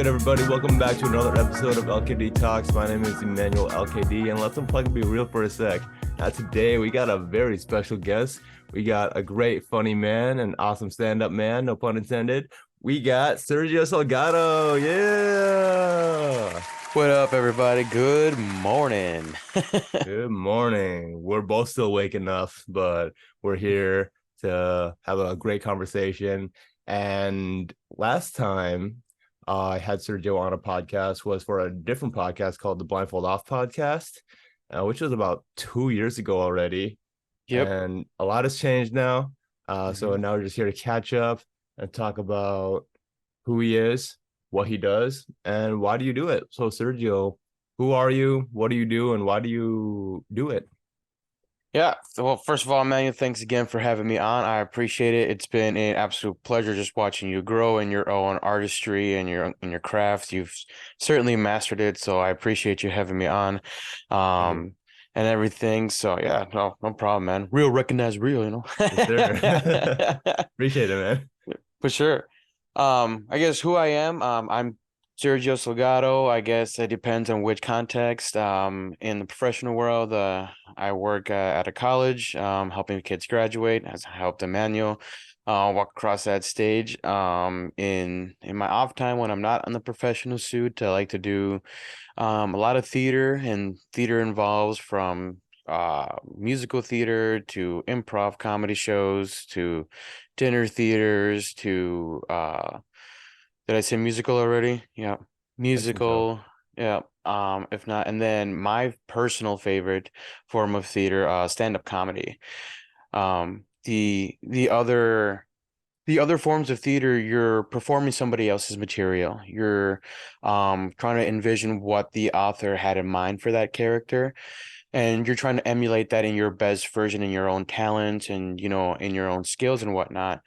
good, everybody? Welcome back to another episode of LKD Talks. My name is Emmanuel LKD, and let's unplug and be real for a sec. Now, today we got a very special guest. We got a great, funny man, an awesome stand-up man, no pun intended. We got Sergio Salgado. Yeah. What up, everybody? Good morning. Good morning. We're both still waking up, but we're here to have a great conversation. And last time I had Sergio on a podcast was for a different podcast called the Blindfold Off podcast, which was about 2 years ago already. Yep. And a lot has changed now. So now we're just here to catch up and talk about who he is, what he does, and why do you do it? So, Sergio, who are you? What do you do? And why do you do it? Yeah. Well, first of all, Emmanuel, thanks again for having me on. I appreciate it. It's been an absolute pleasure just watching you grow in your own artistry and your craft. You've certainly mastered it, so I appreciate you having me on, and everything. So yeah, no problem, man. Real recognize real, you know. Yes, sir. Appreciate it, man. For sure. I guess who I am, I'm Sergio Salgado. I guess it depends on which context. In the professional world, I work at a college, helping kids graduate, as I helped Emmanuel walk across that stage. In my off time when I'm not on the professional suit, I like to do a lot of theater, and theater involves from musical theater to improv comedy shows to dinner theaters to did I say musical already? Yeah. I think so. Musical. Yeah. If not, and then my personal favorite form of theater, stand-up comedy. The other forms of theater, you're performing somebody else's material. You're trying to envision what the author had in mind for that character, and you're trying to emulate that in your best version, in your own talent and in your own skills and whatnot.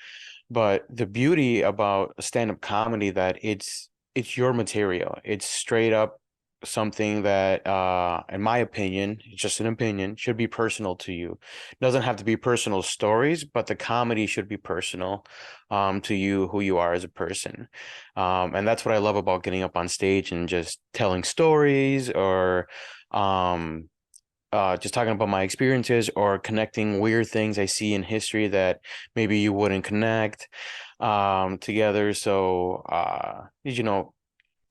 But the beauty about stand-up comedy that it's your material. It's straight up something that in my opinion, it's just an opinion, should be personal to you. It doesn't have to be personal stories, but the comedy should be personal to you, who you are as a person. And that's what I love about getting up on stage and just telling stories, or just talking about my experiences, or connecting weird things I see in history that maybe you wouldn't connect together. So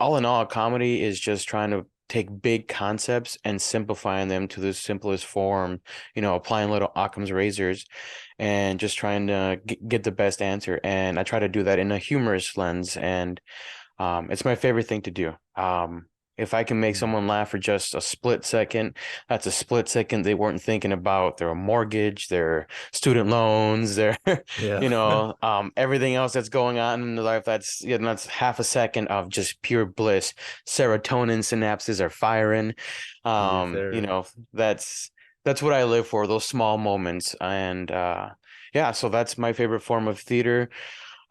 all in all, comedy is just trying to take big concepts and simplifying them to the simplest form, applying little Occam's razors and just trying to get the best answer. And I try to do that in a humorous lens, and it's my favorite thing to do. If I can make someone laugh for just a split second, that's a split second they weren't thinking about their mortgage, their student loans, their, Yeah. everything else that's going on in their life. That's half a second of just pure bliss. Serotonin synapses are firing. Yes, sir. That's what I live for, those small moments. And yeah, so that's my favorite form of theater.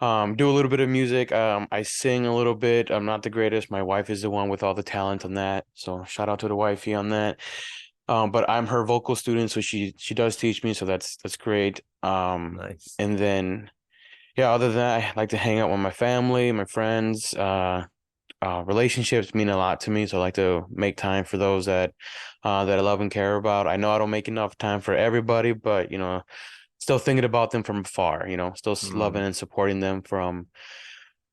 Do a little bit of music. I sing a little bit. I'm not the greatest. My wife is the one with all the talent on that. So shout out to the wifey on that. But I'm her vocal student, so she does teach me, so that's great. Nice. And then yeah, other than that, I like to hang out with my family, my friends. Relationships mean a lot to me, so I like to make time for those that I love and care about. I know I don't make enough time for everybody, but still thinking about them from afar, still loving Mm. and supporting them from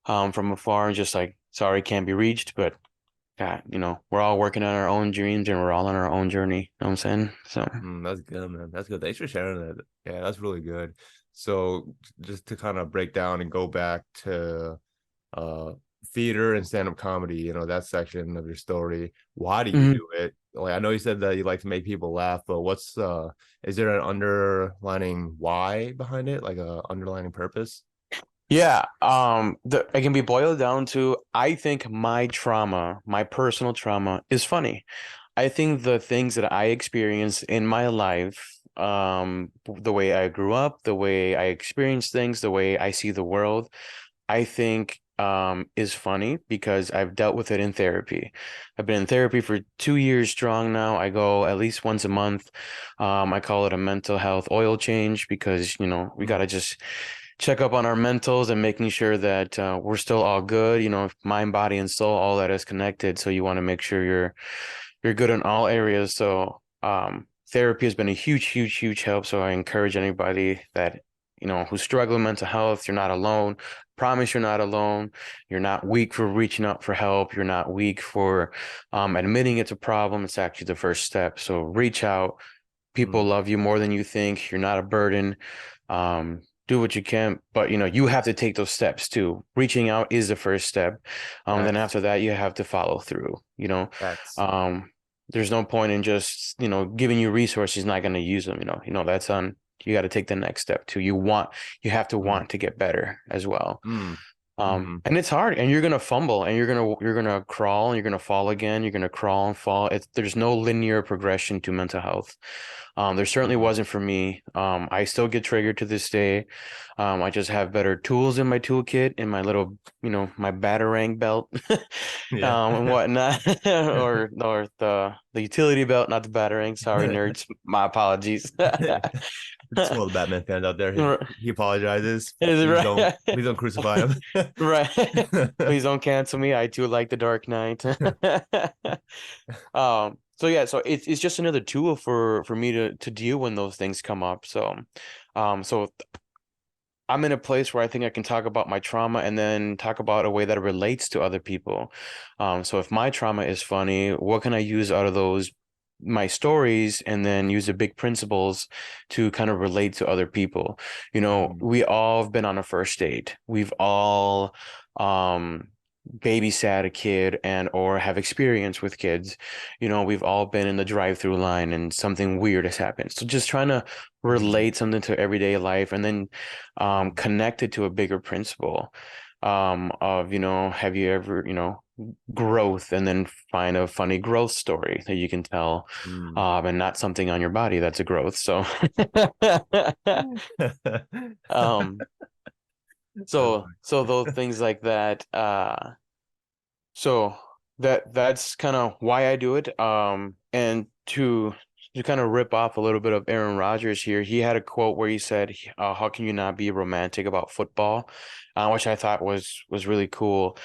afar, and just like, sorry, can't be reached, but God, we're all working on our own dreams and we're all on our own journey. You know what I'm saying? So That's good, man. That's good. Thanks for sharing that. Yeah, that's really good. So just to kind of break down and go back to uh theater and stand-up comedy, that section of your story. Why do you mhm. do it? Like, I know you said that you like to make people laugh, but what's is there an underlining why behind it? Like a underlining purpose? Yeah, it can be boiled down to, I think my trauma, my personal trauma, is funny. I think the things that I experienced in my life, the way I grew up, the way I experience things, the way I see the world, I think is funny because I've dealt with it in therapy. I've been in therapy for 2 years strong now. I go at least once a month. I call it a mental health oil change because, we gotta just check up on our mentals and making sure that we're still all good, mind, body, and soul, all that is connected. So you want to make sure you're good in all areas. So therapy has been a huge, huge, huge help. So I encourage anybody that, who's struggling with mental health, you're not alone. Promise you're not alone. You're not weak for reaching out for help. You're not weak for admitting it's a problem. It's actually the first step. So reach out. People Mm, love you more than you think. You're not a burden. Do what you can, but you have to take those steps too. Reaching out is the first step. Then facts, after that, you have to follow through. facts. Um, there's no point in just giving you resources, not going to use them. That's on. You got to take the next step too. You have to Mm, want to get better as well. mm, mm, And it's hard, and you're gonna fumble, and you're gonna crawl, and you're gonna fall again. You're gonna crawl and fall. There's no linear progression to mental health. There certainly mm. wasn't for me. I still get triggered to this day. I just have better tools in my toolkit, in my little, my Batarang belt, Yeah. and whatnot, or the utility belt, not the Batarang. Sorry, nerds. My apologies. To all the Batman fans out there, Is he apologizes. it right? Please don't crucify him. Right. Please don't cancel me. I too like the Dark Knight. So yeah, so it's just another tool for me to deal when those things come up. So I'm in a place where I think I can talk about my trauma and then talk about a way that it relates to other people. So if my trauma is funny, what can I use out of those my stories and then use the big principles to kind of relate to other people? Mm, We all have been on a first date. We've all um babysat a kid and or have experience with kids. We've all been in the drive-through line and something weird has happened. So just trying to mm, relate something to everyday life and then mm, connect it to a bigger principle of, have you ever, growth and then find a funny growth story that you can tell mm. and not something on your body that's a growth. So um That's so those things like that so that's kind of why I do it. And to kind of rip off a little bit of Aaron Rodgers here, he had a quote where he said, "How can you not be romantic about football?" Which I thought was really cool.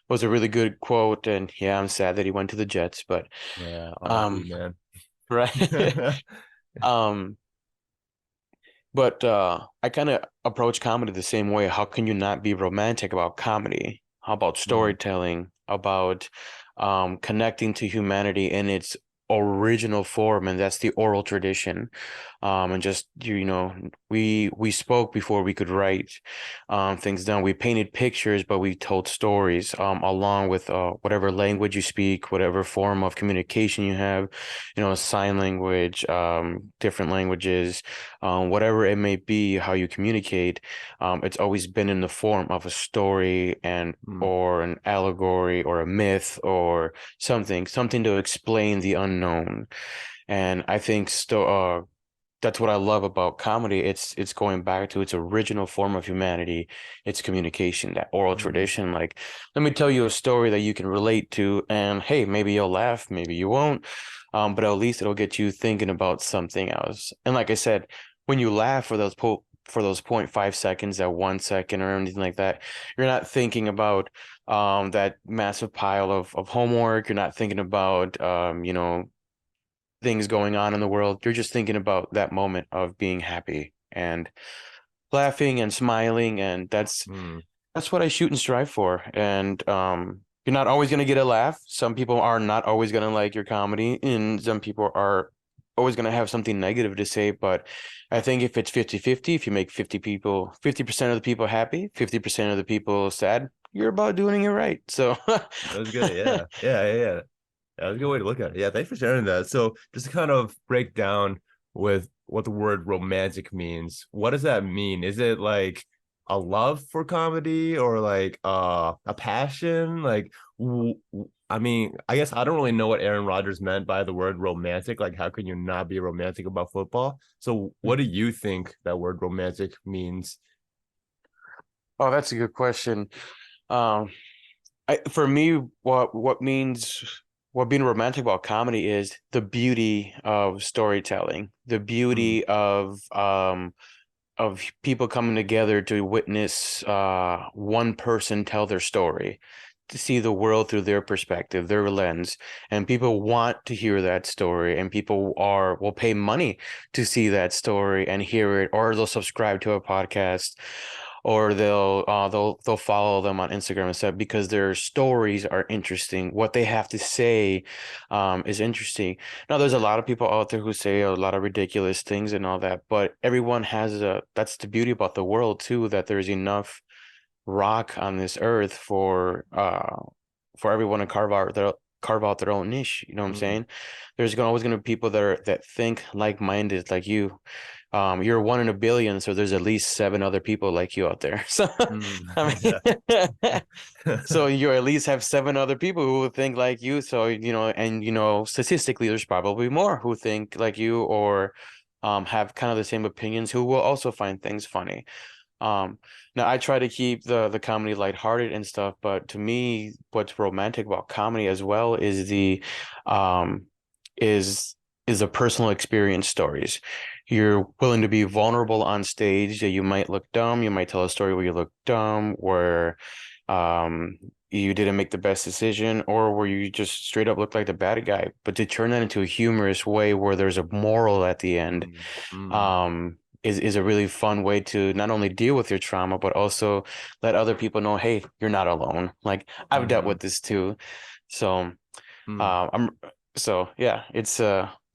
Was a really good quote, and yeah, I'm sad that he went to the Jets, but yeah, RIP, um, man. right. Um, but I kind of approach comedy the same way. How can you not be romantic about comedy? How about Mm, storytelling? About connecting to humanity in its original form, and that's the oral tradition. And just we spoke before we could write things down. We painted pictures, but we told stories along with whatever language you speak, whatever form of communication you have, sign language, different languages, whatever it may be, how you communicate. It's always been in the form of a story and mm, or an allegory or a myth or something to explain the unknown. And I think that's what I love about comedy. It's going back to its original form of humanity, its communication, that oral mm, tradition. Like, let me tell you a story that you can relate to, and hey, maybe you'll laugh, maybe you won't, but at least it'll get you thinking about something else. And like I said, when you laugh for those 0.5 seconds, that 1 second or anything like that, you're not thinking about that massive pile of homework. You're not thinking about things going on in the world. You're just thinking about that moment of being happy and laughing and smiling, and mm, that's what I shoot and strive for. And you're not always gonna get a laugh. Some people are not always gonna like your comedy, and some people are always gonna have something negative to say. But I think if it's 50-50, if you make 50% of the people happy, 50% of the people sad, you're about doing it right. So that was good. Yeah, yeah, yeah, yeah. That's a good way to look at it. Yeah, thanks for sharing that. So, just to kind of break down with what the word romantic means, what does that mean? Is it like a love for comedy or like a passion? Like, I mean, I guess I don't really know what Aaron Rodgers meant by the word romantic. Like, how can you not be romantic about football? So, what do you think that word romantic means? oh, that's a good question. Um, for me, what being romantic about comedy is the beauty of storytelling, the Mm, beauty of of people coming together to witness one person tell their story, to see the world through their perspective, their lens. And people want to hear that story, and people are will pay money to see that story and hear it, or they'll subscribe to a podcast, or they'll follow them on Instagram and stuff because their stories are interesting. What they have to say is interesting. Now, there's a lot of people out there who say a lot of ridiculous things and all that, but everyone has that's the beauty about the world too, that there's enough rock on this earth for everyone to carve out their own niche. You know what I'm Mm, saying? Always gonna be people that think like-minded like you. You're one in a billion, so there's at least seven other people like you out there. So mm, I mean, so you at least have seven other people who think like you. So, and statistically, there's probably more who think like you or have kind of the same opinions who will also find things funny. Um, Now I try to keep the comedy lighthearted and stuff, but to me, what's romantic about comedy as well is um is the personal experience stories. You're willing to be vulnerable on stage, that you might look dumb, you might tell a story where you look dumb, where um you didn't make the best decision, or where you just straight up look like the bad guy, but to turn that into a humorous way where there's a moral at the end mm, mm, is a really fun way to not only deal with your trauma, but also let other people know, hey, you're not alone. Like I've dealt mm, with this too. So mm, I'm so yeah, it's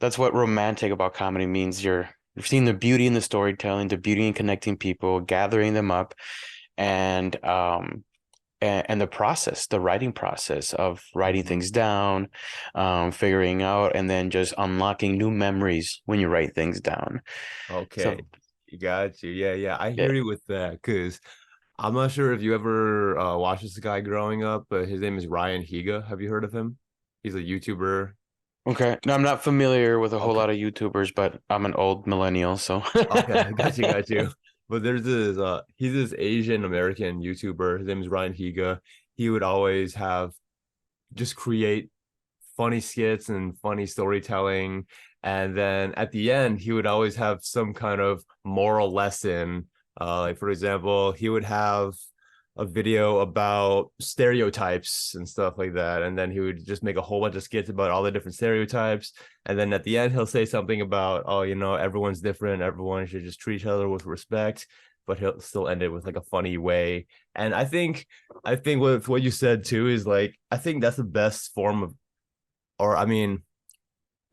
that's what romantic about comedy means. You've seen the beauty in the storytelling, the beauty in connecting people, gathering them up, and and the process, the writing process of writing mm. things down, figuring out, and then just unlocking new memories when you write things down. Okay, So got you. Yeah, yeah, I yeah. hear you with that because I'm not sure if you ever watched this guy growing up, but his name is Ryan Higa. Have you heard of him? He's a YouTuber. Okay. No, I'm not familiar with a whole Okay, lot of YouTubers, but I'm an old millennial, so okay, got you, got you. But there's this he's this Asian American YouTuber. His name is Ryan Higa. He would always have just create funny skits and funny storytelling. And then at the end, he would always have some kind of moral lesson. Like, for example, he would have a video about stereotypes and stuff like that. And then he would just make a whole bunch of skits about all the different stereotypes. And then at the end, he'll say something about, oh, everyone's different. Everyone should just treat each other with respect. But he'll still end it with like a funny way. And I think with what you said too is like, I think that's the best form of, or I mean,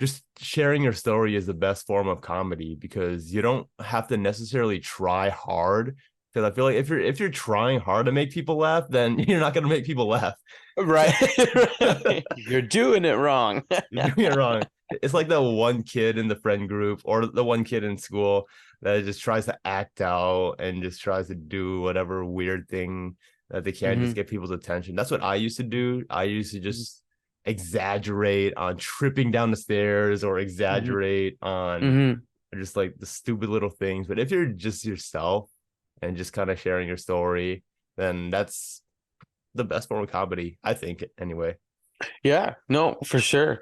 just sharing your story is the best form of comedy because you don't have to necessarily try hard. Because I feel like if you're trying hard to make people laugh, then you're not gonna make people laugh. right. Right. You're doing it wrong. You're doing it wrong. It's like the one kid in the friend group or the one kid in school that just tries to act out and just tries to do whatever weird thing that they can just Hmm. get people's attention. That's what I used to do. I used to just exaggerate on tripping down the stairs or Hmm. exaggerate on Hmm. just like the stupid little things. But if you're just yourself and just kind of sharing your story, then that's the best form of comedy, I think, anyway. Yeah, no, for sure.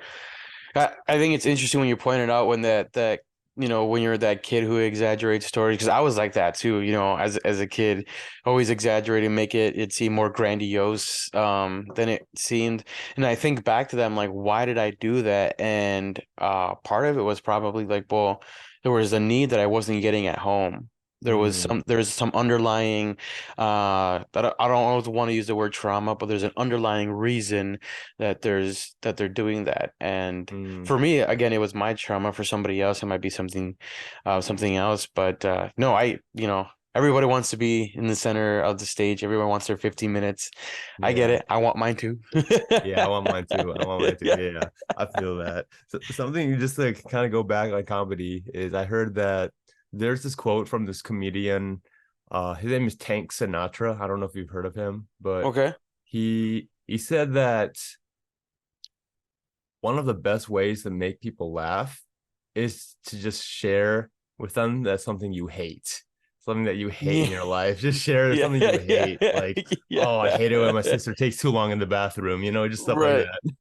I think it's interesting when you pointed out when that when you're that kid who exaggerates stories, because I was like that too, as a kid, always exaggerating, make it seem more grandiose than it seemed. And I think back to that, I'm like, why did I do that? And part of it was probably like, well, there was a need that I wasn't getting at home. Mm, There's some underlying that I don't always want to use the word trauma, but there's an underlying reason that they're doing that. And mm. for me, again, it was my trauma. For somebody else, it might be something else. But no, everybody wants to be in the center of the stage. Everyone wants their 15 minutes. I get Yeah. it. I want mine too. Yeah, I want mine too. I want mine too. Yeah. Yeah, I feel that. So, something just to kind of go back on comedy is I heard that there's this quote from this comedian. His name is Tank Sinatra. I don't know if you've heard of him, but Okay. he said that one of the best ways to make people laugh is to just share with them that's something you hate. Something that you hate Yeah. in your life. Just share Yeah. something you Yeah. hate. Like, Yeah. oh, I hate it when my sister takes too long in the bathroom, just stuff like Right. that.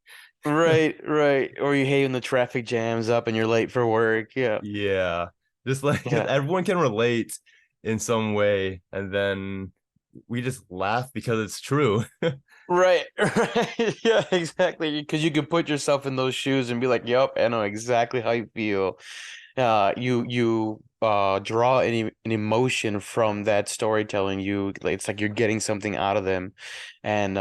Right. Right. Or you hate when the traffic jams up and you're late for work. Yeah. Yeah. Just like 'cause Yeah. everyone can relate. in some way, and then we just laugh because it's true. Right, right. Yeah, exactly. Because you can put yourself in those shoes and be like, "Yep, I know exactly how you feel." You draw an emotion from that storytelling. It's like you're getting something out of them, and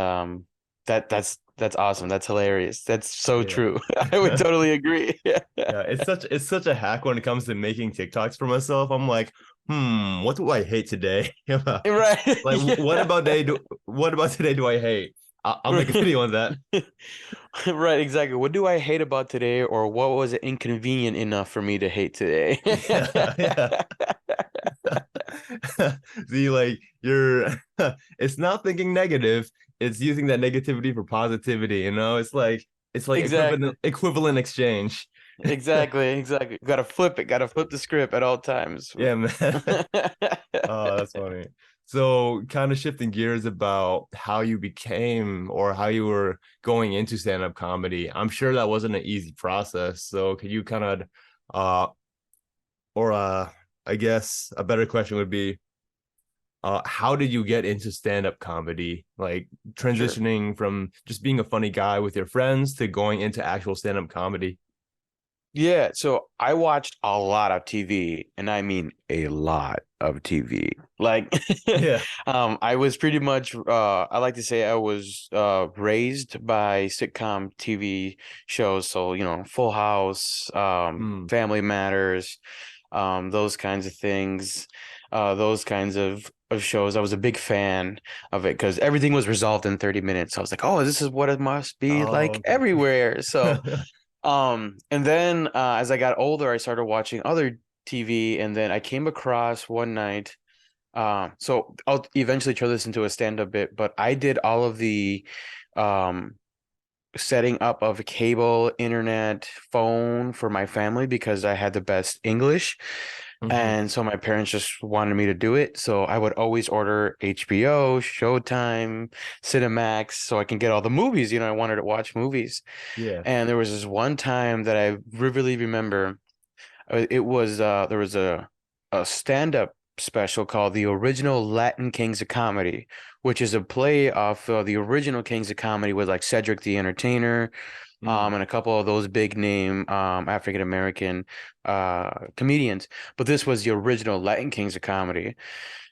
that's awesome. That's hilarious. That's so Yeah. true. I would totally agree. Yeah, it's such a hack when it comes to making TikToks for myself. I'm like, what do I hate today? Right. Like, Yeah. what about today do I hate? I'll make a video on that. Right, exactly. What do I hate about today, or what was it inconvenient enough for me to hate today? Yeah, yeah. See, like you're it's not thinking negative, it's using that negativity for positivity, you know? It's like Exactly. equivalent exchange. Exactly. Exactly. Gotta flip it. Gotta flip the script at all times. Yeah, man. Oh, that's funny. So, kind of shifting gears about how you became or how you were going into stand-up comedy. I'm sure that wasn't an easy process. So, could you kind of, uh, or I guess a better question would be, how did you get into stand-up comedy? Like Sure. transitioning from just being a funny guy with your friends to going into actual stand-up comedy. Yeah, so I watched a lot of TV, and I mean a lot of TV. Like, Yeah. I was pretty much, I like to say I was raised by sitcom TV shows. So, Full House, Mm. Family Matters, those kinds of things, those kinds of shows. I was a big fan of it because everything was resolved in 30 minutes. I was like, oh, this is what it must be like Oh, everywhere. So. okay. And then as I got older, I started watching other TV, and then I came across one night. So I'll eventually turn this into a stand-up bit, but I did all of the um setting up of cable, internet, phone for my family because I had the best English. Mhm. And so my parents just wanted me to do it. So I would always order HBO, Showtime, Cinemax, so I can get all the movies. I wanted to watch movies. Yeah. And there was this one time that I vividly remember. It was there was a stand-up special called The Original Latin Kings of Comedy, which is a play off the original Kings of Comedy with like Cedric the Entertainer, Mm. and a couple of those big name African American comedians. But this was the original Latin Kings of Comedy,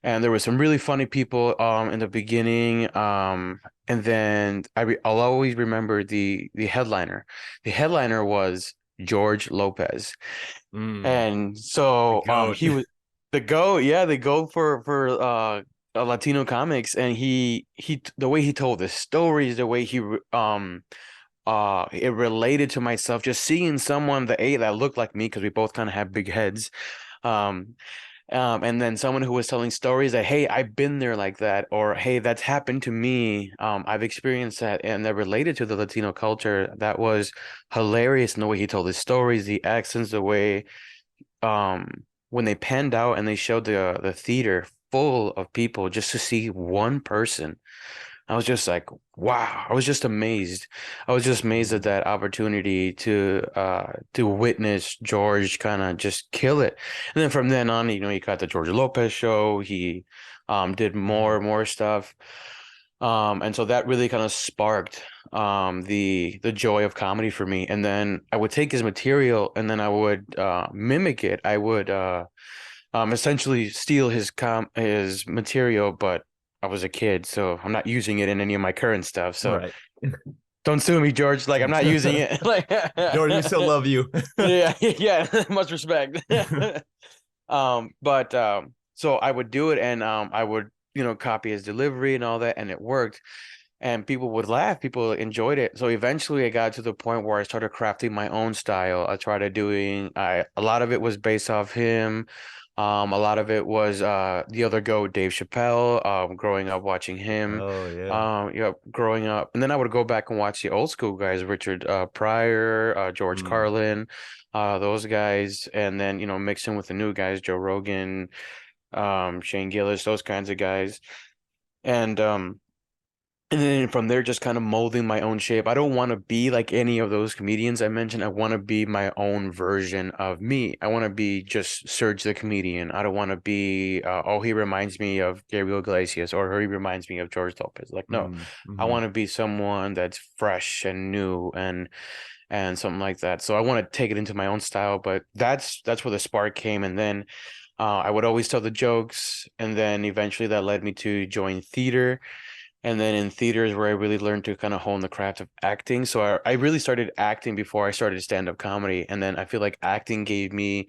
and there were some really funny people in the beginning. And then I'll always remember the headliner. The headliner was George Lopez. Mm. And The so goat. he was the go, yeah, the go for Latino comics, and he the way he told the stories, the way it related to myself, just seeing someone that looked like me because we both kind of have big heads. Um and then someone who was telling stories that, hey, I've been there like that, or hey, that's happened to me. I've experienced that, and that related to the Latino culture. That was hilarious in the way he told his stories, the accents, the way when they panned out and they showed the theater full of people just to see one person. I was just like, wow. I was just amazed. I was just amazed at Mm. that opportunity to witness George kind of just kill it. And then from then on, he got the George Lopez show. He did more Mm. and more stuff. And so that really kind of sparked the joy of comedy for me. And then I would take his material and then I would mimic it. I would essentially steal his material, but I was a kid, so I'm not using it in any of my current stuff. So Right. don't sue me, George. Like I'm not using it. Like Jordan, we still love you. yeah, yeah, much respect. But so I would do it and I would, copy his delivery and all that, and it worked. And people would laugh, people enjoyed it. So eventually I got to the point where I started crafting my own style. I started doing a lot of it was based off him. A lot of it was the other goat, Dave Chappelle, growing up watching him. Oh yeah. Growing up. And then I would go back and watch the old school guys, Richard Pryor, George Mm. Carlin, those guys, and then, mix in with the new guys, Joe Rogan, Shane Gillis, those kinds of guys. And And then from there, just kind of molding my own shape. I don't want to be like any of those comedians I mentioned. I want to be my own version of me. I want to be just Serge the comedian. I don't want to be, oh, he reminds me of Gabriel Iglesias or he reminds me of George Lopez. Like, no, I Mm-hmm. want to be someone that's fresh and new and something like that. So I want to take it into my own style, but that's where the spark came. And then I would always tell the jokes, and then eventually that led me to join theater. And then in theater is where I really learned to kind of hone the craft of acting. So I really started acting before I started stand-up comedy. And then I feel like acting gave me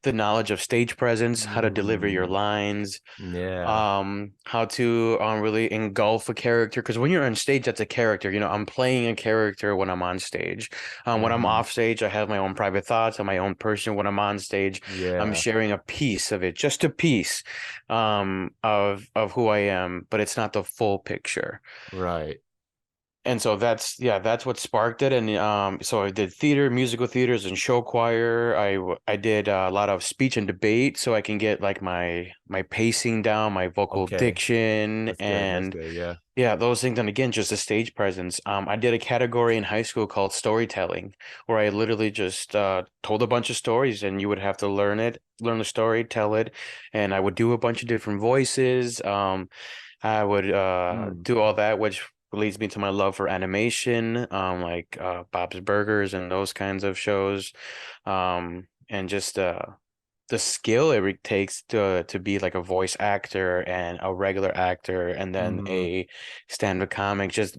the knowledge of stage presence, how to deliver your Mm, lines, yeah. how to really engulf a character. Because when you're on stage, that's a character. I'm playing a character when I'm on stage. When I'm Mm-hmm. off stage, I have my own private thoughts. I'm my own person. When I'm on stage, I'm Yeah. sharing a piece of it, just a piece, of who I am, but it's not the full picture. Right. And so that's what sparked it. And so I did theater, musical theaters, and show choir. I did a lot of speech and debate, so I can get like my pacing down, my vocal Okay. diction, That's good. That's and good. Yeah. yeah, those things. And again, just the stage presence. I did a category in high school called storytelling, where I literally just told a bunch of stories, and you would have to learn the story, tell it, and I would do a bunch of different voices. I would Mm. do all that, which leads me to my love for animation, like Bob's Burgers and those kinds of shows, and just the skill takes to be like a voice actor and a regular actor and then Mm. a stand-up comic. Just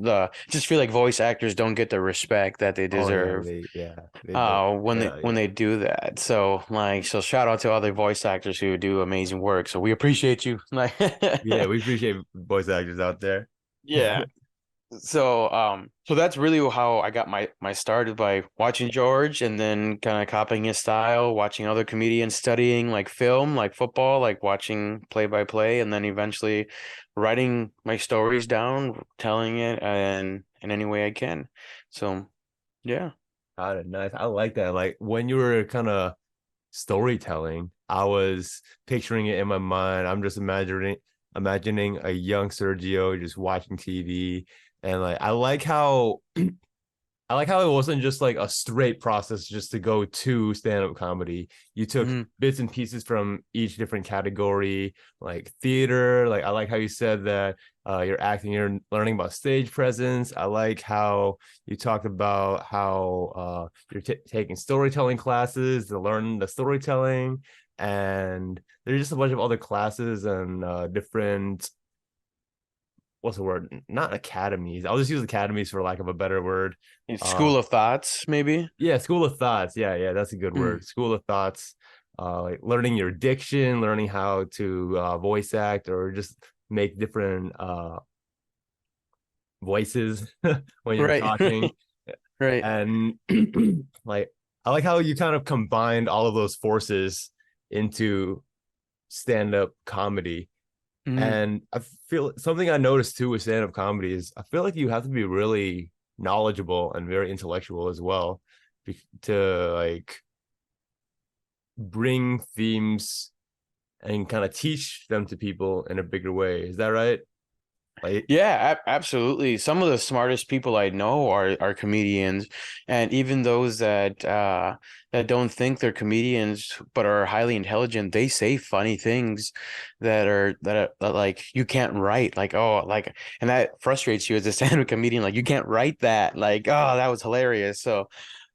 feel like voice actors don't get the respect that they Oh yeah. deserve They do. when Yeah. when Yeah. they do that. So shout out to other voice actors who do amazing work. So we appreciate you. Like Yeah. We appreciate voice actors out there. yeah. So that's really how I got my started by watching George and then kind of copying his style, watching other comedians, studying like film, like football, like watching play by play, and then eventually writing my stories down, telling it and in any way I can. So yeah. Got it. Nice. I like that. Like when you were kind of storytelling, I was picturing it in my mind. I'm just imagining a young Sergio just watching TV. And like I like how it wasn't just like a straight process just to go to stand-up comedy. You took Mhm. bits and pieces from each different category, like theater. Like I like how you said that you're acting, you're learning about stage presence. I like how you talked about how you're taking storytelling classes to learn the storytelling, and there's just a bunch of other classes and different, what's the word? Not academies. I'll just use academies for lack of a better word. School of Thoughts, maybe. Yeah, school of thoughts. Yeah, yeah, that's a good Mm. word. School of thoughts. Like learning your diction, learning how to voice act or just make different voices when you're Right, talking. right. And like I like how you kind of combined all of those forces into stand-up comedy. Mm. And I feel something I noticed too with stand-up comedy is I feel like you have to be really knowledgeable and very intellectual as well to like bring themes and kind of teach them to people in a bigger way. Is that right? Like, Yeah, absolutely. Some of the smartest people I know are comedians, and even those that don't think they're comedians but are highly intelligent, they say funny things that like you can't write. Like, oh, like, and that frustrates you as a stand-up comedian. Like, you can't write that. Like, oh, that was hilarious. So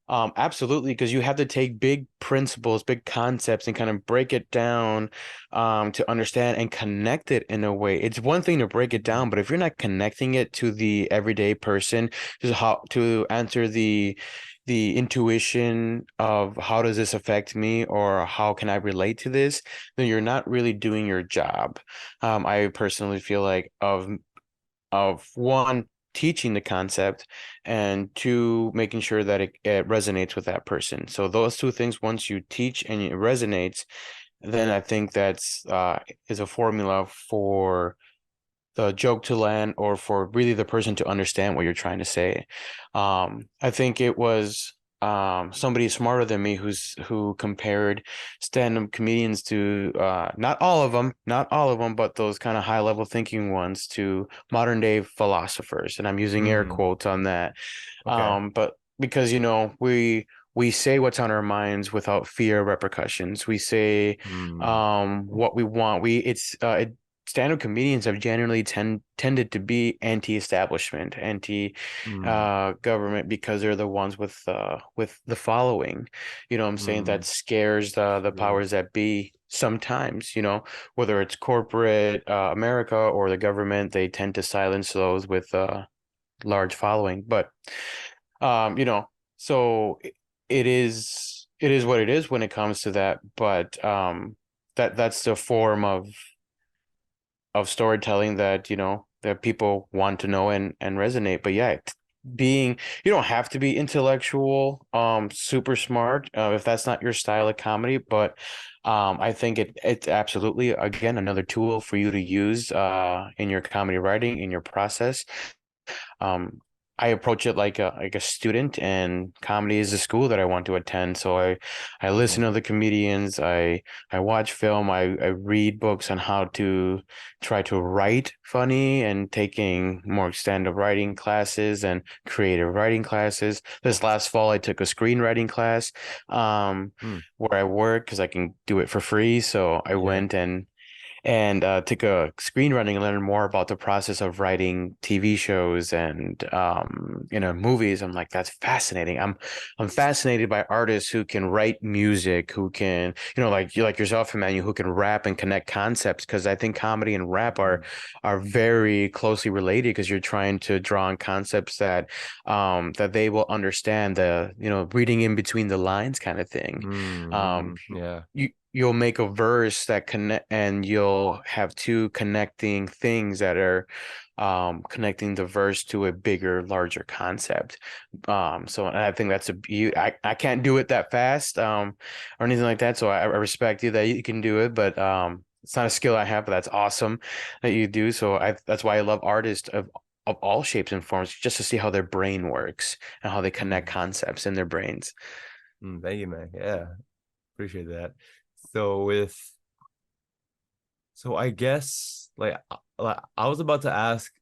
absolutely, because you have to take big principles, big concepts, and kind of break it down, to understand and connect it in a way. It's one thing to break it down, but if you're not connecting it to the everyday person, just how to answer the intuition of how does this affect me or how can I relate to this, then you're not really doing your job. I personally feel like of one, teaching the concept, and two, making sure that it resonates with that person. So those two things, once you teach and it resonates, then I think that's is a formula for the joke to land or for really the person to understand what you're trying to say. I think it was. somebody smarter than me who compared stand-up comedians to not all of them, but those kind of high-level thinking ones to modern day philosophers, and I'm using air Mm, quotes on that. okay. But because we say what's on our minds without fear of repercussions. We say Mm, what we want. Stand-up comedians have generally tended to be anti-establishment, anti mm, government because they're the ones with the following, you know what I'm saying, that mm, scares the true. powers that be sometimes, whether it's corporate America or the government, they tend to silence those with large following. But you know, so it is what it is when it comes to that. But that's the form of storytelling that that people want to know and resonate. But yeah, being you don't have to be intellectual, super smart, if that's not your style of comedy. But I think it's absolutely, again, another tool for you to use in your comedy writing, in your process. um, I approach it like a student, and comedy is a school that I want to attend. So I listen to Mm, the comedians, I watch film, I read books on how to try to write funny, and taking more extended writing classes and creative writing classes. This last fall, I took a screenwriting class mm, where I work because I can do it for free. So I yeah. went and took a screenwriting and learned more about the process of writing TV shows and movies. I'm like, that's fascinating. I'm fascinated by artists who can write music, who can, like you, like yourself, Emmanuel, who can rap and connect concepts, because I think comedy and rap Mm, are very closely related, because you're trying to draw on concepts that they will understand, the reading in between the lines kind of thing. um yeah. you'll make a verse that connect, and you'll have two connecting things that are connecting the verse to a bigger, larger concept. So, and I think that's I can't do it that fast or anything like that. So I respect you that you can do it, but it's not a skill I have, but that's awesome that you do. So that's why I love artists of all shapes and forms, just to see how their brain works and how they connect Mm, concepts in their brains. thank you, man. Yeah, appreciate that. So with so I guess like I was about to ask,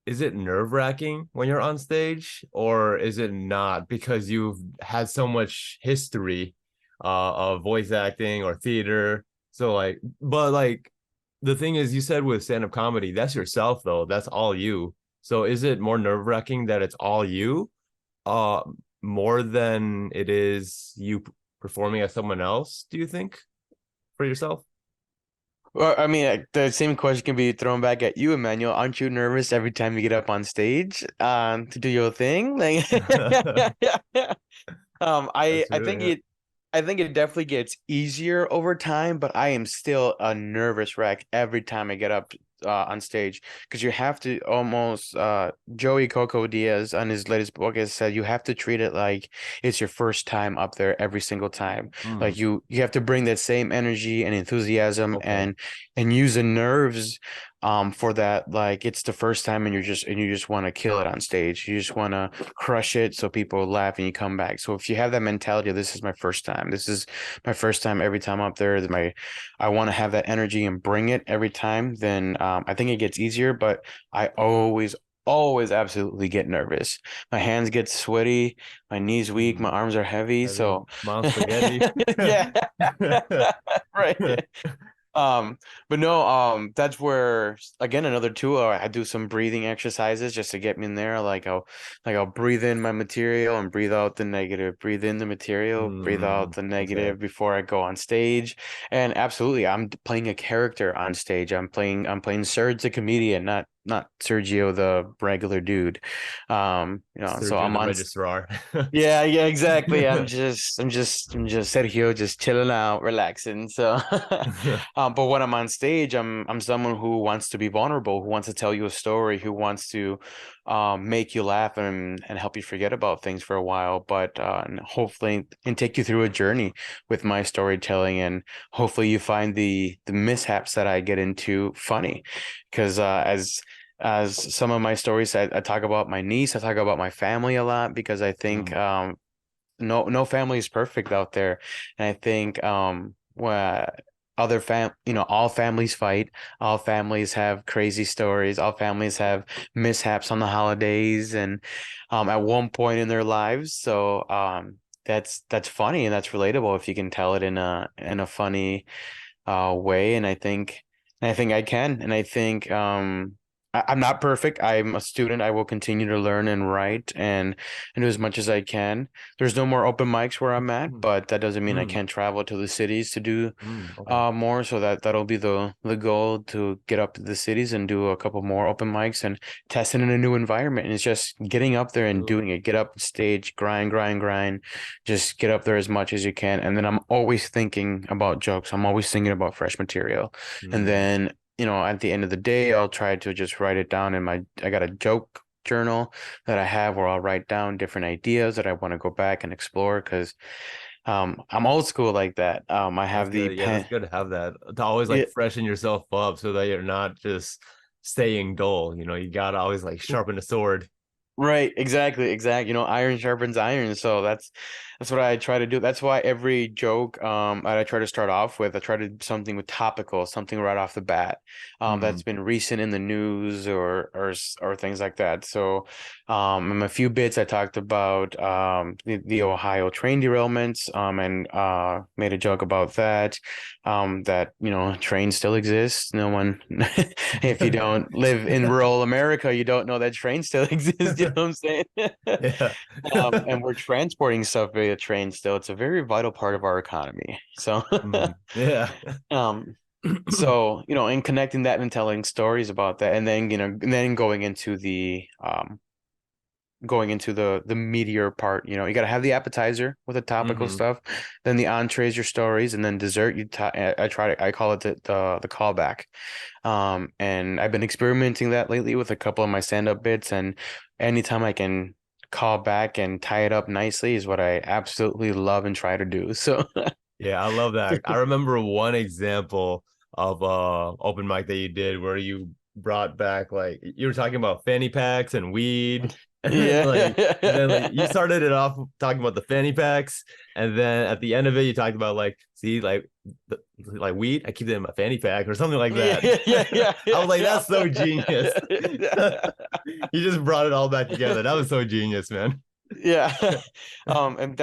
is it nerve-wracking when you're on stage, or is it not because you've had so much history of voice acting or theater? So like, but like the thing is, you said with stand-up comedy, that's yourself though. That's all you. So is it more nerve-wracking that it's all you, uh, more than it is you performing as someone else, do you think, for yourself? Well, I mean, the same question can be thrown back at you, Emmanuel. Aren't you nervous every time you get up on stage, to do your thing? Like, That's I true. think Yeah. it definitely gets easier over time, but I am still a nervous wreck every time I get up on stage, because you have to almost Joey Coco Diaz on his latest book has said you have to treat it like it's your first time up there every single time. Mm, Like you have to bring that same energy and enthusiasm okay. and use the nerves for that, like it's the first time, and you just want to kill it on stage. You just want to crush it so people laugh and you come back. So if you have that mentality of, this is my first time, this is my first time every time up there, I want to have that energy and bring it every time, then I think it gets easier. But I always absolutely get nervous. My hands get sweaty, my knees weak, my Mm, arms are heavy. heavy So mom spaghetti. yeah, right. Um, but no, that's where, again, another tool. I do some breathing exercises just to get me in there. I'll breathe in my material and breathe out the negative. Breathe in the material, breathe out the Okay. negative before I go on stage. And absolutely, I'm playing a character on stage. I'm playing Serge the comedian, not Sergio the regular dude. So Sergio I'm the on. registrar. Yeah, yeah, exactly. I'm just Sergio, just chilling out, relaxing. So, but when I'm on stage, I'm someone who wants to be vulnerable, who wants to tell you a story, who wants to, make you laugh and help you forget about things for a while, but and hopefully, and take you through a journey with my storytelling, and hopefully you find the mishaps that I get into funny, because as some of my stories, I talk about my niece, I talk about my family a lot, because I think Mm, no family is perfect out there. And I think well, all families fight, all families have crazy stories, all families have mishaps on the holidays and at one point in their lives. So that's funny and that's relatable if you can tell it in a funny way. And I think I can. And I think I'm not perfect. I'm a student. I will continue to learn and write and do as much as I can. There's no more open mics where I'm at, Mm, but that doesn't mean I mm, can't travel to the cities to do okay. more. So that'll be the goal, to get up to the cities and do a couple more open mics and test it in a new environment. And it's just getting up there and Ooh, doing it. Get up stage, grind, grind, grind. Just get up there as much as you can. And then I'm always thinking about jokes. I'm always thinking about fresh material. And mm, then, at the end of the day, I'll try to just write it down in I got a joke journal that I have where I'll write down different ideas that I want to go back and explore because I'm old school like that. I that's have the good. Yeah, that's pen. good to have that. To always like Yeah, freshen yourself up so that you're not just staying dull. You gotta always like sharpen the sword. right, exactly, exactly. Iron sharpens iron. So that's what I try to do. That's why every joke that I try to start off with, I try to do something with topical, something right off the bat, that's Mm, been recent in the news or things like that. So in a few bits I talked about the Ohio train derailments, and made a joke about that. That trains still exist. No one if you don't live in rural America, you don't know that trains still exist. You know what I'm saying? yeah. And we're transporting stuff via train still. It's a very vital part of our economy. So, Yeah. um, and connecting that and telling stories about that, and then and then going into the meatier part. You got to have the appetizer with the topical Hmm. stuff, then the entrees, your stories, and then dessert. I call it the callback. And I've been experimenting that lately with a couple of my stand-up bits, and anytime I can call back and tie it up nicely is what I absolutely love and try to do. So Yeah, I love that. I remember one example of open mic that you did where you brought back like you were talking about fanny packs and weed and yeah. like you started it off talking about the fanny packs and then at the end of it you talked about like see like weed I keep it in my fanny pack or something like that. Yeah, yeah, yeah, I yeah, was like yeah. that's so genius. You just brought it all back together. That was so genius, man. Yeah. And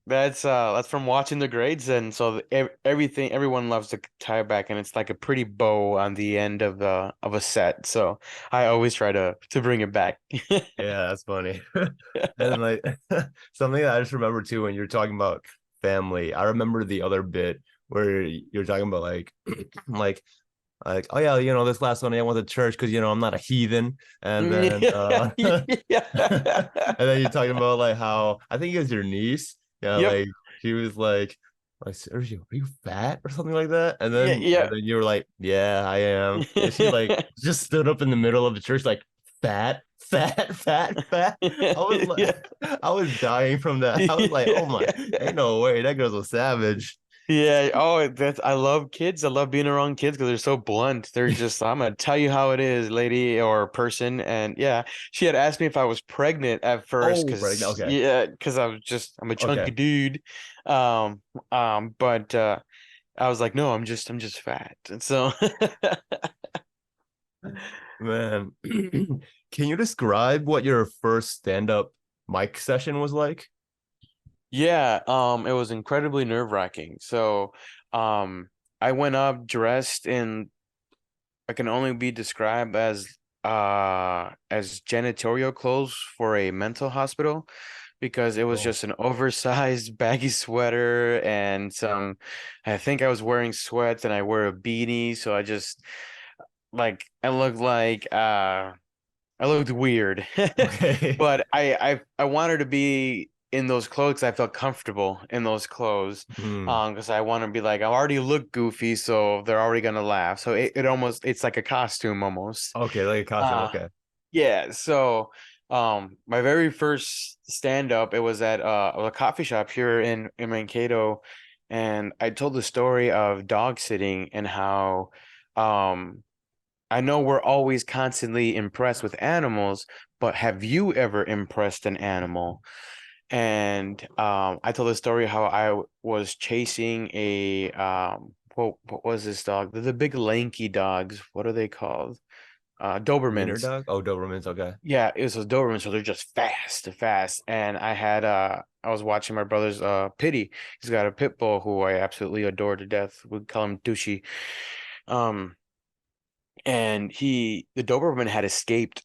that's from watching the grades, and so everyone loves to tie it back, and it's like a pretty bow on the end of a set. So I always try to bring it back. Yeah, that's funny. And like something that I just remember too when you're talking about family, I remember the other bit where you're talking about like like oh yeah, this last one I went to church because I'm not a heathen, and then Yeah. and Yeah. then you're talking about like how I think it was your niece, yeah, Yep. like she was like Sergio, are you fat or something like that? And Yeah, then yeah. you were like, yeah, I am. And she like just stood up in the middle of the church like fat, fat, fat, fat. I was like, Yeah. I was dying from that. I was like, oh my, ain't no way, that girl's a savage. Yeah. Oh, I love kids. I love being around kids because they're so blunt. They're just, I'm gonna tell you how it is, lady or person. And yeah, she had asked me if I was pregnant at first Oh, pregnant. Okay, because I'm a chunky okay, dude. Um, but I was like, no, I'm just fat. And so man. Can you describe what your first stand-up mic session was like? yeah, it was incredibly nerve-wracking. So, um, I went up dressed in I can only be described as janitorial clothes for a mental hospital because it was Oh, just an oversized baggy sweater and I think I was wearing sweats and I wear a beanie, so I just I looked weird. okay. But I wanted to be in those clothes. I felt comfortable in those clothes. Hmm. Because I want to be like, I already look goofy, so they're already gonna laugh. So it's like a costume almost. Okay, like a costume. Uh Okay. yeah, so my very first stand up, it was at a coffee shop here in Mankato, and I told the story of dog sitting and how um I know we're always constantly impressed with animals, but have you ever impressed an animal? And I told the story how I was chasing a what was this dog? The big lanky dogs. What are they called? Wiener Dobermans. dog? Oh, Doberman's okay. Yeah, it was a Doberman, so they're just fast. And I was watching my brother's Pity. He's got a pit bull who I absolutely adore to death. We call him Douchey. Um, and the Doberman had escaped,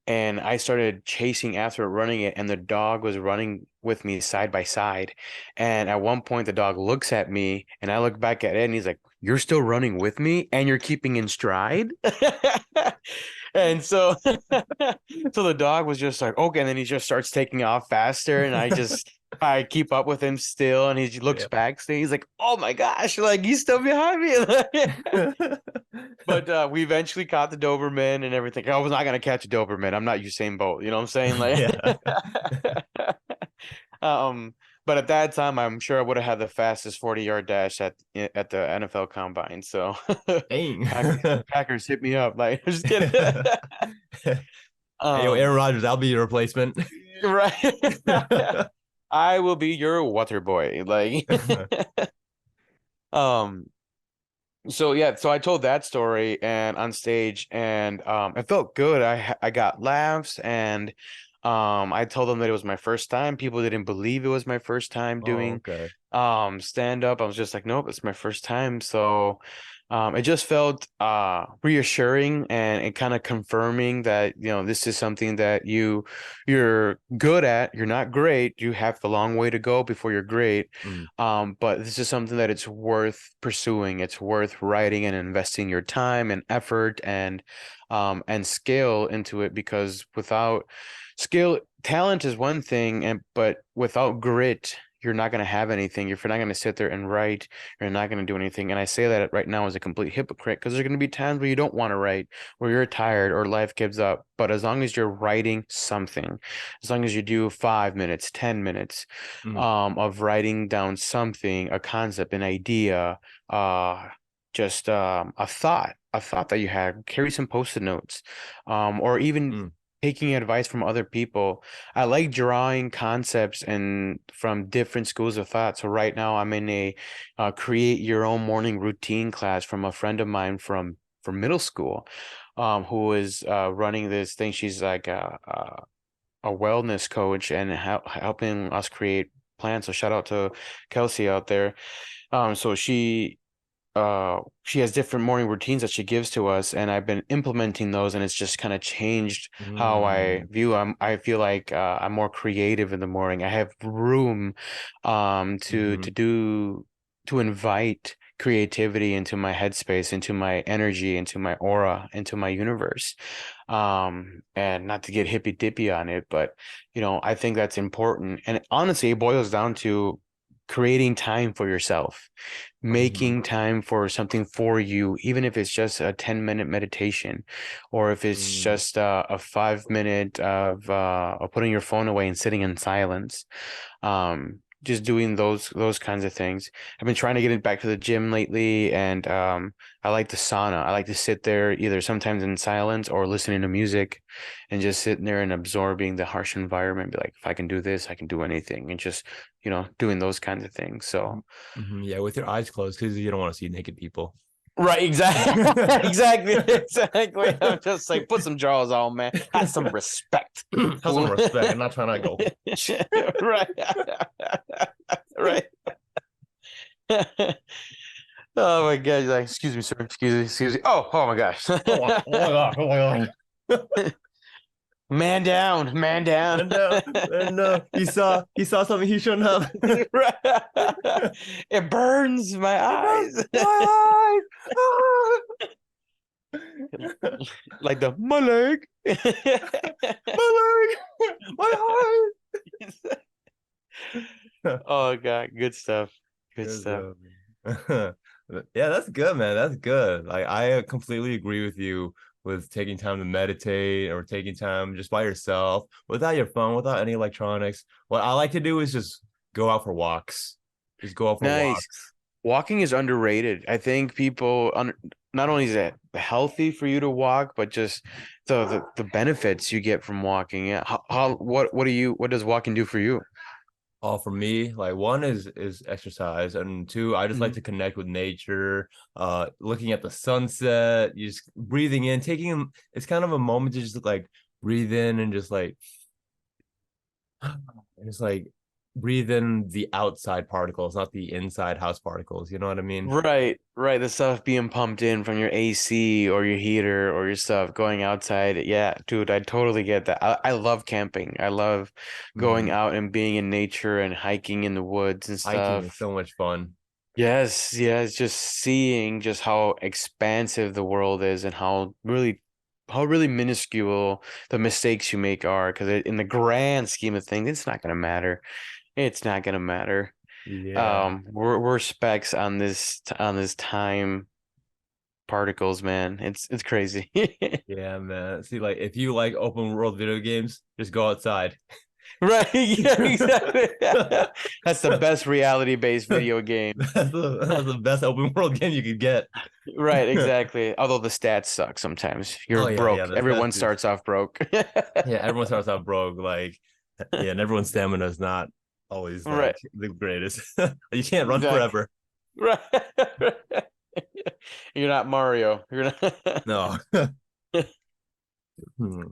and I started chasing after it, running it, and the dog was running with me side by side. And at one point the dog looks at me and I look back at it and he's like, "You're still running with me and you're keeping in stride?" And so so the dog was just like, okay, and then he just starts taking off faster, and I keep up with him still, and he looks Yeah. back, so he's like, "Oh my gosh, like he's still behind me." But we eventually caught the Doberman and everything. I was not gonna catch a Doberman. I'm not Usain Bolt, you know what I'm saying? Like, Yeah. um, but at that time, I'm sure I would have had the fastest 40-yard dash at the NFL Combine. So, Dang. Packers hit me up. Like, I'm just kidding. Hey, yo, Um, Aaron Rodgers, I'll be your replacement. right. I will be your water boy. Like, um. So yeah, so I told that story and on stage, and it felt good. I got laughs, and I told them that it was my first time. People didn't believe it was my first time Oh, doing okay. stand up. I was just like, nope, it's my first time. So it just felt reassuring, and it kind of confirming that, you know, this is something that you're good at. You're not great. You have the long way to go before you're great. Mm, But this is something that it's worth pursuing. It's worth writing and investing your time and effort and skill into it, because without skill, talent is one thing, but without grit, you're not going to have anything. If you're not going to sit there and write, you're not going to do anything. And I say that right now as a complete hypocrite, because there's going to be times where you don't want to write, where you're tired or life gives up. But as long as you're writing something, as long as you do 5 minutes, 10 minutes mm, of writing down something, a concept, an idea, just a thought that you had, carry some post-it notes, or even mm, taking advice from other people. I like drawing concepts and from different schools of thought. So right now I'm in a create your own morning routine class from a friend of mine from middle school, who is running this thing. She's like a wellness coach and helping us create plans. So shout out to Kelsey out there. So she has different morning routines that she gives to us, and I've been implementing those, and it's just kind of changed how I mm, view. I feel like I'm more creative in the morning. I have room mhm, to invite creativity into my headspace, into my energy, into my aura, into my universe. And not to get hippy dippy on it, but you know, I think that's important. And honestly, it boils down to creating time for yourself, mhm, making time for something for you, even if it's just a 10-minute meditation, or if it's mm, just a 5 minute of putting your phone away and sitting in silence. Just doing those kinds of things. I've been trying to get it back to the gym lately, and I like the sauna. I like to sit there either sometimes in silence or listening to music and just sitting there and absorbing the harsh environment. Be like, if I can do this, I can do anything, and just, you know, doing those kinds of things. So mhm. Yeah, with your eyes closed because you don't want to see naked people. right, exactly, exactly. I'm just like, put some jaws on, man. Have some respect. Have some respect. I'm not trying to go. Right, right. Oh my God! Like, excuse me, sir. Excuse me. Oh my gosh. Oh my god! Oh my god! Man down, man down. And he saw something he shouldn't have. It burns my eyes. Why? Like the my leg. My leg, my heart. Oh God, good stuff. Good Yes, stuff. yeah, that's good, man. That's good. Like I completely agree with you with taking time to meditate or taking time just by yourself without your phone, without any electronics. What I like to do is just go out for walks. Just go out for Nice. walks. Walking is underrated. I think not only is it healthy for you to walk, but just the benefits you get from walking. Yeah. What does walking do for you? For me, like one is exercise, and two, I just like Mhm. to connect with nature, looking at the sunset, you just breathing in, taking it's kind of a moment to just like breathe in and just like breathe in the outside particles, not the inside house particles. You know what I mean? Right, right. The stuff being pumped in from your AC or your heater or your stuff going outside. Yeah, dude, I totally get that. I love camping. I love going Mm. out and being in nature and hiking in the woods and Hiking is stuff. so much fun. Yes, yes, just seeing just how expansive the world is and how really minuscule the mistakes you make are because in the grand scheme of things, it's not gonna matter. It's not gonna matter. Yeah. We're specks on this time particles, man. It's crazy. Yeah, man. See, like if you like open world video games, just go outside. Right, yeah, exactly. that's That's the best reality-based video game. that's the best open world game you could get. Right, exactly. Although the stats suck sometimes. You're Oh yeah, yeah. broke. That's Everyone that's just starts off broke. yeah. Everyone starts out broke, like yeah, and everyone's stamina is not always Right, like the greatest. You can't run exactly. forever. Right. You're not Mario. You're not. No. Hmm.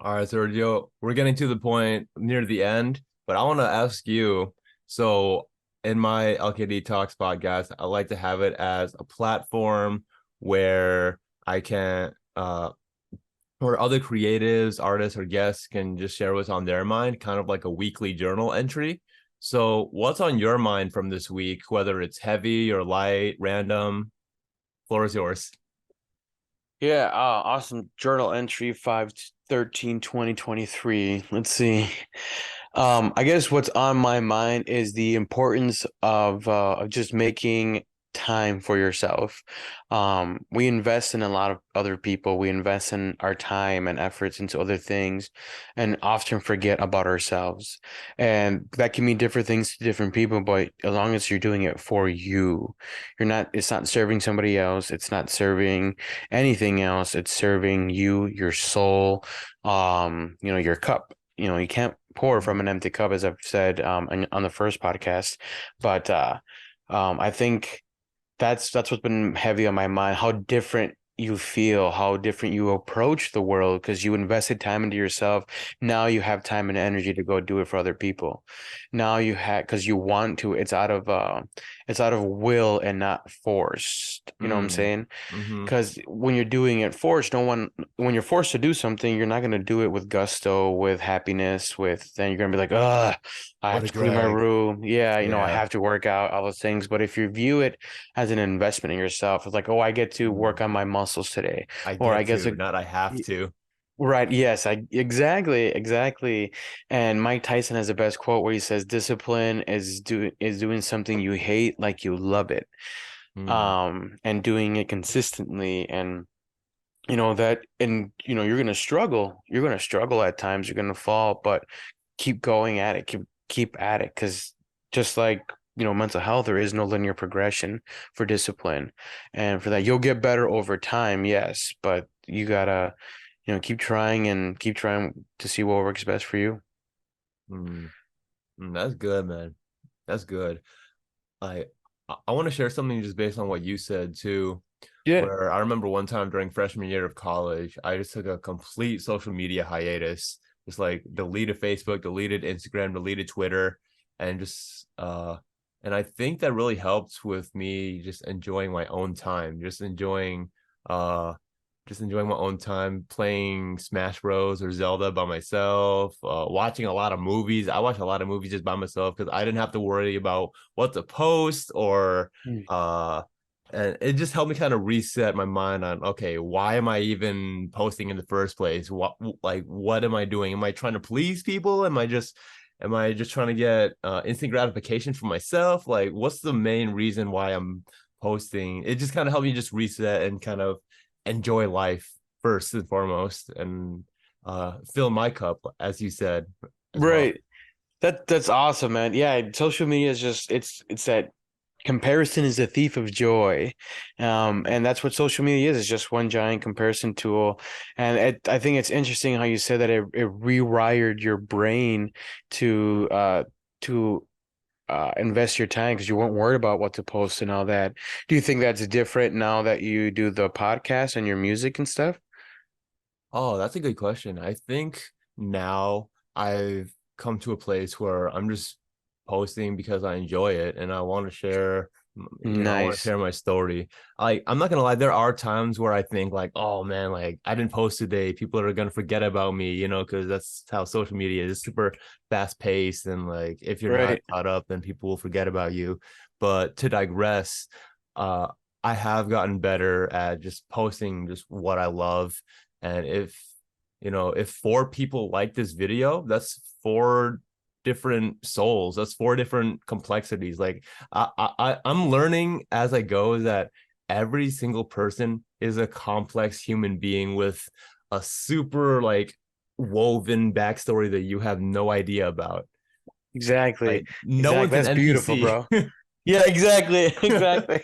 All right, Sergio, we're getting to the point near the end, but I want to ask you. So, in my LKD Talks podcast, I like to have it as a platform where I can, where other creatives, artists, or guests can just share what's on their mind, kind of like a weekly journal entry. So, what's on your mind from this week, whether it's heavy or light, random? Floor is yours. Yeah, awesome journal entry 5/13/2023. Let's see. I guess what's on my mind is the importance of just making time for yourself. We invest in a lot of other people. We invest in our time and efforts into other things and often forget about ourselves. And that can mean different things to different people, but as long as you're doing it for you, it's not serving somebody else. It's not serving anything else. It's serving you, your soul, your cup. You can't pour from Mm. an empty cup, as I've said on the first podcast. But I think that's what's been heavy on my mind, how different you feel, how different you approach the world because you invested time into yourself. Now you have time and energy to go do it for other people. Now you have because you want to, it's out of will and not forced. You know what I'm Mm. saying? Mm-hmm. Because when you're doing it forced, when you're forced to do something, you're not going to do it with gusto, with happiness, then you're going to be like, I What have a to clean my drag. room. Yeah, I Yeah. have to work out, all those things. But if you view it as an investment in yourself, it's like, oh, I get to work Mm. on my muscles today, I or I get guess, to, not I have y- to. right. Yes, exactly. And Mike Tyson has the best quote where he says, discipline is doing something you hate like you love it. Mm. And doing it consistently and you're gonna struggle at times, you're gonna fall, but keep going at it, keep at it, because just like mental health, there is no linear progression for discipline, and for that you'll get better over time, yes, but you gotta keep trying and keep trying to see what works best for you. Mm. That's good, man. That's good. I I want to share something just based on what you said too, Yeah. where I remember one time during freshman year of college, I just took a complete social media hiatus, just like deleted Facebook, deleted Instagram, deleted Twitter, and and I think that really helped with me just enjoying my own time, uh just enjoying my own time playing Smash Bros or Zelda by myself, watching a lot of movies. I watch a lot of movies just by myself because I didn't have to worry about what to post or Mm. uh and it just helped me kind of reset my mind on, okay, why am I even posting in the first place? What am I doing? Am I trying to please people? Am I just trying to get instant gratification for myself? Like, what's the main reason why I'm posting? It just kind of helped me just reset and kind of enjoy life first and foremost, and fill my cup, as you said, as well. Right. That's awesome, man. Yeah, social media is just it's that comparison is the thief of joy. And that's what social media is. It's just one giant comparison tool. And I think it's interesting how you said that it rewired your brain to to invest your time because you weren't worried about what to post and all that. Do you think that's different now that you do the podcast and your music and stuff? Oh, that's a good question. I think now I've come to a place where I'm just posting because I enjoy it and I want to share, I want to Nice. share my story. I'm not gonna lie, there are times where I think like, oh man, like I didn't post today. People are gonna forget about me, because that's how social media is. It's super fast paced and like if you're not Right. caught up, then people will forget about you. But to digress, uh, I have gotten better at just posting just what I love and if four people like this video, that's four different souls. That's four different complexities. Like I'm learning as I go that every single person is a complex human being with a super like woven backstory that you have no idea about. Exactly. Like no Exactly. one's an That's beautiful, NPC. bro. Yeah, exactly. Exactly.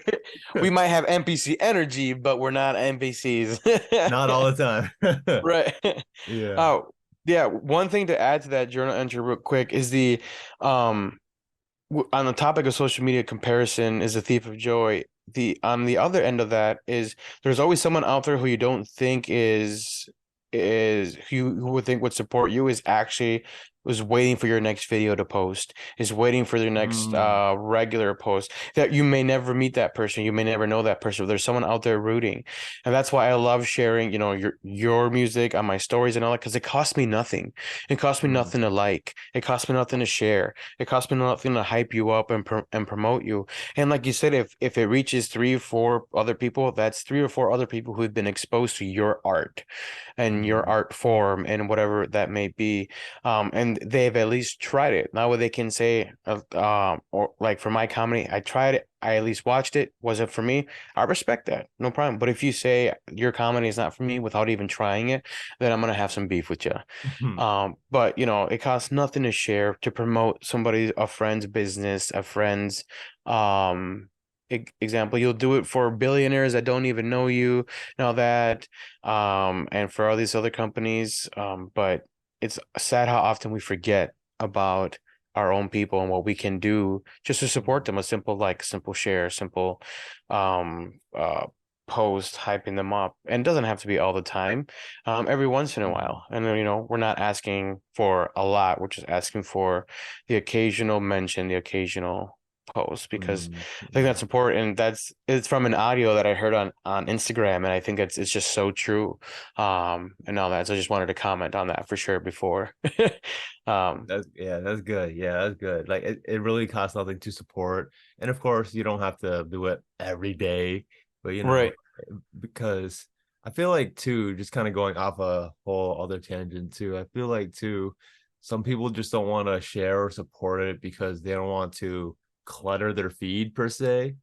We might have NPC energy, but we're not NPCs. Not all the time. Right. Yeah. Oh, yeah. One thing to add to that journal entry real quick is um on the topic of social media comparison is a thief of joy. The on the other end of that is there's always someone out there who you don't think is who would think would support you is actually was waiting for your next video to post, is waiting for your next Mm, regular post. That you may never meet that person, you may never know that person, but there's someone out there rooting. And that's why I love sharing, your music on my stories and all that, because it costs me nothing. It costs me mm, nothing to like. It costs me nothing to share. It costs me nothing to hype you up and promote you. And like you said, if it reaches three or four other people, that's three or four other people who've been exposed to your art and your mm, art form and whatever that may be. And they've at least tried it. Now what they can say, or like for my comedy, I tried it. I at least watched it. Was it for me? I respect that. No problem. But if you say your comedy is not for me without even trying it, then I'm gonna have some beef with you. mm, But it costs nothing to share, to promote a friend's business, a friend's example. You'll do it for billionaires that don't even know you, now that and for all these other companies. But it's sad how often we forget about our own people and what we can do just to support mm, them. A simple like, simple share, simple um uh post hyping them up. And it doesn't have to be all the time, every once in a mm, while. And then, we're not asking for a lot. We're just asking for the occasional mention, the occasional post, because mm, I think yeah. that's important. And it's from an audio that I heard on Instagram, and I think it's just so true. And all that. So I just wanted to comment on that for sure before. Um, That's good. Yeah, that's good. Like it really costs nothing to support. And of course, you don't have to do it every day, but right. because I feel like too, just kind of going off a whole other tangent too, I feel like too, some people just don't want to share or support it because they don't want to clutter their feed per se.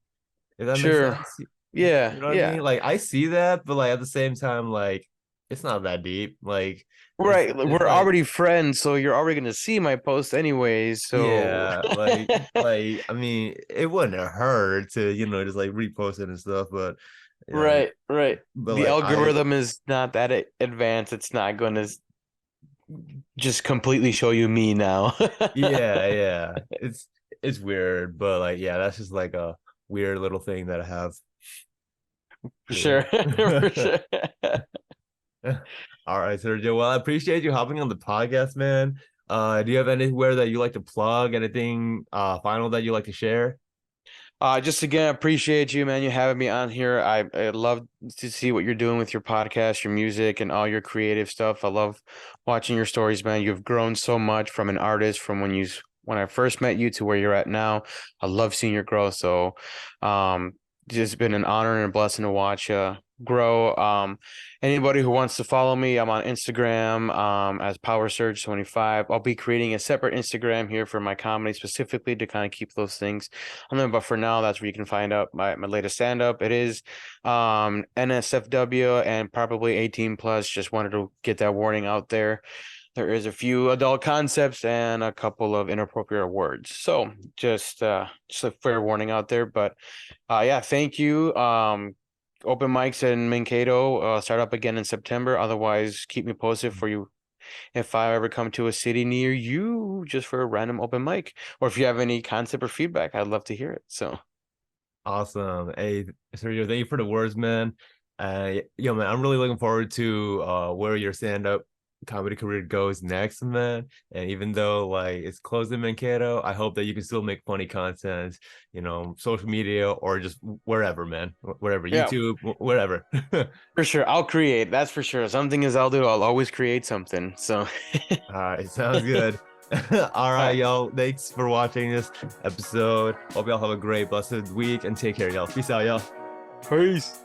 If that makes Sure. sense. You Yeah. know what I Yeah. mean? Like I see that, but like at the same time, like it's not that deep. Like Right. it's We're like already friends, so you're already gonna see my post anyways. So yeah, like I mean, it wouldn't hurt to just like repost it and stuff, but you know, right, right. but The like I algorithm is not that advanced. It's not going to just completely show you me now. yeah, it's weird, but like yeah, that's just like a weird little thing that I have. For sure. For Yeah. sure. All right, Sergio. Well, I appreciate you hopping on the podcast, man. Do you have anywhere that you like to plug? Anything final that you like to share? Just again, appreciate you, man. You having me on here. I love to see what you're doing with your podcast, your music, and all your creative stuff. I love watching your stories, man. You've grown so much from an artist from when I first met you to where you're at now. I love seeing your growth. So, um, it's been an honor and a blessing to watch you grow. Anybody who wants to follow me, I'm on Instagram, as Power Surge 25. I'll be creating a separate Instagram here for my comedy specifically to kind of keep those things. I don't know, but for now, that's where you can find out my latest stand up. It is NSFW and probably 18 plus. Just wanted to get that warning out there. There is a few adult concepts and a couple of inappropriate words. So just a fair warning out there. But yeah, thank you. Open mics in Mankato start up again in September. Otherwise, keep me posted for you if I ever come to a city near you just for a random open mic, or if you have any concept or feedback, I'd love to hear it. So Awesome. Hey, Sergio, thank you for the words, man. Yo, man, I'm really looking forward to where your stand-up comedy career goes next, man. And even though like it's closed in Mankato, I hope that you can still make funny content, social media or just wherever, man. Wherever, yeah, YouTube, wherever. for sure. I'll create. That's for sure. Something is I'll do. I'll always create something. So All right, sounds good. All all right, right. y'all. Thanks for watching this episode. Hope y'all have a great, blessed week and take care, y'all. Peace out, y'all. Peace.